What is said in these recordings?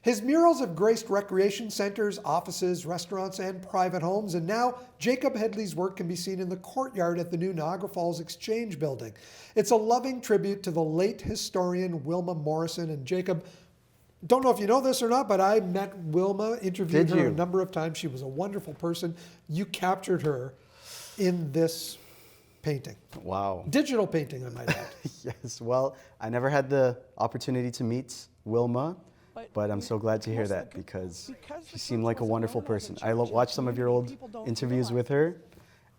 His murals have graced recreation centers, offices, restaurants, and private homes, and now Jacob Headley's work can be seen in the courtyard at the new Niagara Falls Exchange Building. It's a loving tribute to the late historian Wilma Morrison. And Jacob, don't know if you know this or not, but I met Wilma, interviewed her a number of times. She was a wonderful person. You captured her in this painting. Wow. Digital painting, I might add. Yes, well, I never had the opportunity to meet Wilma, but I'm so glad to hear that because she seemed like a wonderful person. I watched some of your old interviews with her,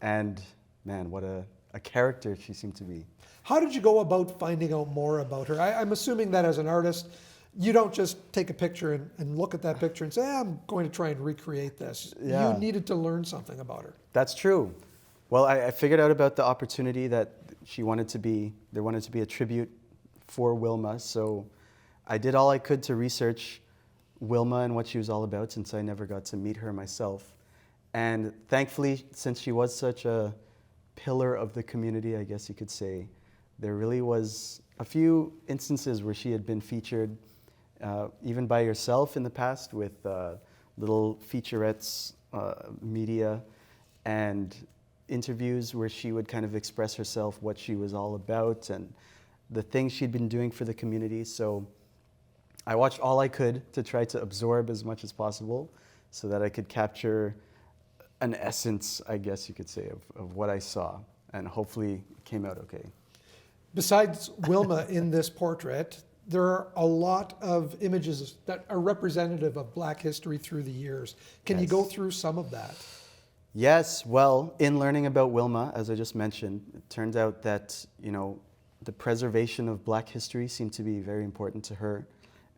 and man, what a character she seemed to be. How did you go about finding out more about her? I'm assuming that as an artist, you don't just take a picture and look at that picture and say, I'm going to try and recreate this. Yeah. You needed to learn something about her. That's true. Well, I figured out about the opportunity that there wanted to be a tribute for Wilma, so I did all I could to research Wilma and what she was all about since I never got to meet her myself. And thankfully, since she was such a pillar of the community, I guess you could say, there really was a few instances where she had been featured even by yourself in the past with little featurettes, media, and interviews where she would kind of express herself, what she was all about, and the things she'd been doing for the community. So I watched all I could to try to absorb as much as possible so that I could capture an essence, I guess you could say, of what I saw, and hopefully it came out okay. Besides Wilma in this portrait, there are a lot of images that are representative of Black history through the years. Can you go through some of that? Yes, well, in learning about Wilma, as I just mentioned, it turns out that, the preservation of Black history seemed to be very important to her,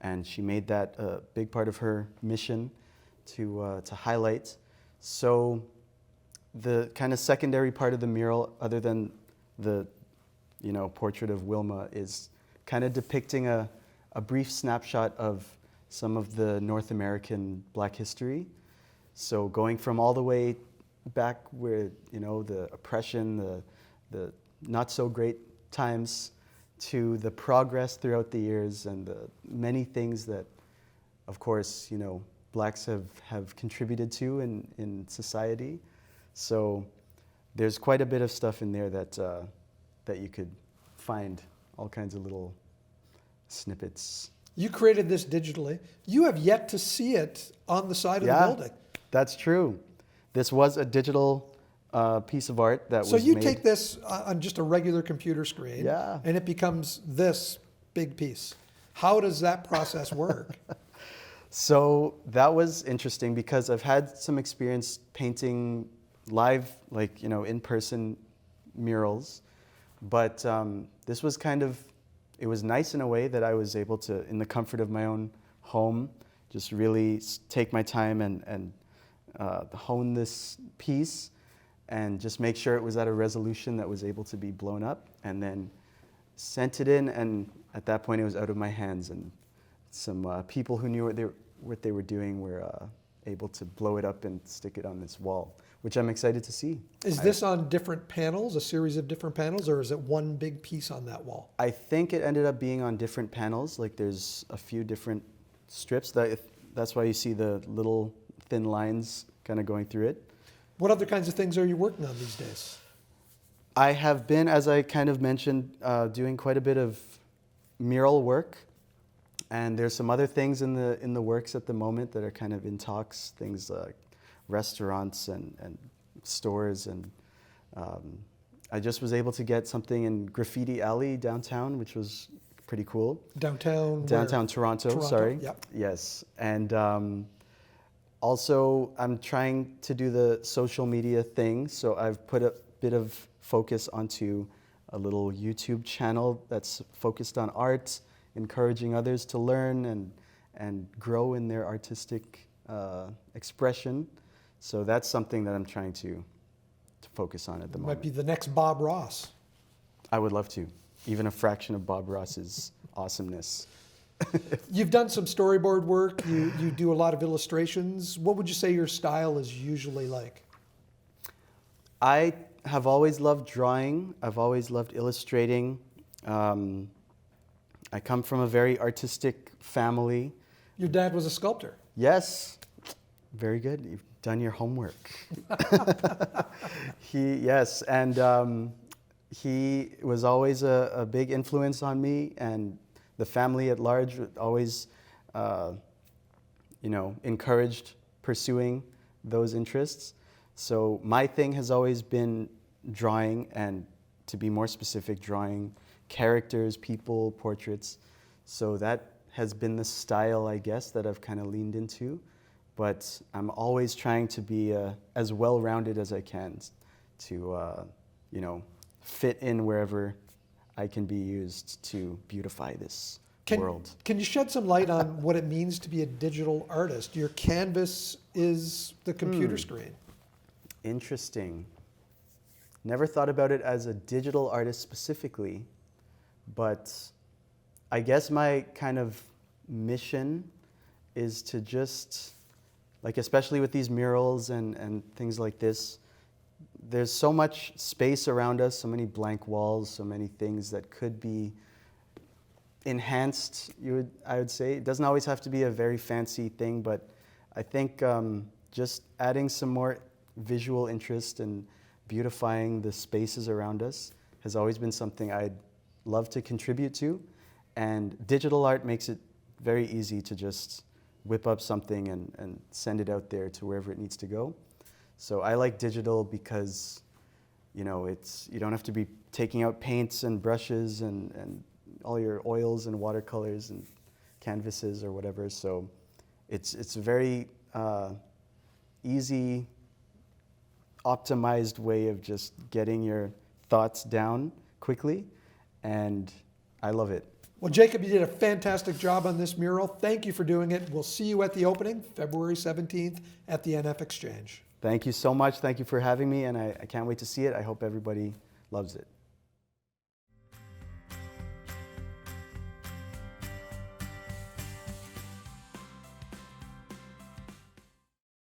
and she made that a big part of her mission to highlight. So the kind of secondary part of the mural, other than the portrait of Wilma, is kind of depicting a brief snapshot of some of the North American Black history. So going from all the way back where, the oppression, the not so great times, to the progress throughout the years and the many things that, of course, Blacks have contributed to in society. So there's quite a bit of stuff in there that you could find all kinds of little snippets. You created this digitally. You have yet to see it on the side of the building. That's true. This was a digital piece of art that was made. So you made. take this on just a regular computer screen, and it becomes this big piece. How does that process work? So that was interesting because I've had some experience painting live, in-person murals. But this was it was nice in a way that I was able to, in the comfort of my own home, just really take my time and hone this piece and just make sure it was at a resolution that was able to be blown up, and then sent it in, and at that point it was out of my hands, and some people who knew what they were doing were able to blow it up and stick it on this wall, which I'm excited to see. Is this on different panels, a series of different panels, or is it one big piece on that wall? I think it ended up being on different panels. There's a few different strips. That's why you see the little thin lines kind of going through it. What other kinds of things are you working on these days? I have been, as I kind of mentioned, doing quite a bit of mural work. And there's some other things in the works at the moment that are kind of in talks, things like restaurants and stores. And I just was able to get something in Graffiti Alley downtown, which was pretty cool. Downtown Toronto, sorry. Yep. Yes. And also, I'm trying to do the social media thing. So I've put a bit of focus onto a little YouTube channel that's focused on art, encouraging others to learn and grow in their artistic expression. So that's something that I'm trying to focus on at the moment. Might be the next Bob Ross. I would love to. Even a fraction of Bob Ross's awesomeness. You've done some storyboard work. You do a lot of illustrations. What would you say your style is usually like? I have always loved drawing. I've always loved illustrating. I come from a very artistic family. Your dad was a sculptor. Yes, very good. You've done your homework. Yes, and he was always a big influence on me, and the family at large always, encouraged pursuing those interests. So my thing has always been drawing, and to be more specific, drawing characters, people, portraits. So that has been the style, I guess, that I've kind of leaned into. But I'm always trying to be as well-rounded as I can to, fit in wherever I can be used to beautify this world. Can you shed some light on what it means to be a digital artist? Your canvas is the computer screen. Interesting. Never thought about it as a digital artist specifically, but I guess my kind of mission is to just, like, especially with these murals and things like this, there's so much space around us, so many blank walls, so many things that could be enhanced, I would say. It doesn't always have to be a very fancy thing, but I think just adding some more visual interest and beautifying the spaces around us has always been something I'd love to contribute to. And digital art makes it very easy to just whip up something and send it out there to wherever it needs to go. So I like digital because, you don't have to be taking out paints and brushes and all your oils and watercolors and canvases or whatever. So it's a very easy, optimized way of just getting your thoughts down quickly, and I love it. Well, Jacob, you did a fantastic job on this mural. Thank you for doing it. We'll see you at the opening, February 17th at the NF Exchange. Thank you so much. Thank you for having me, and I can't wait to see it. I hope everybody loves it.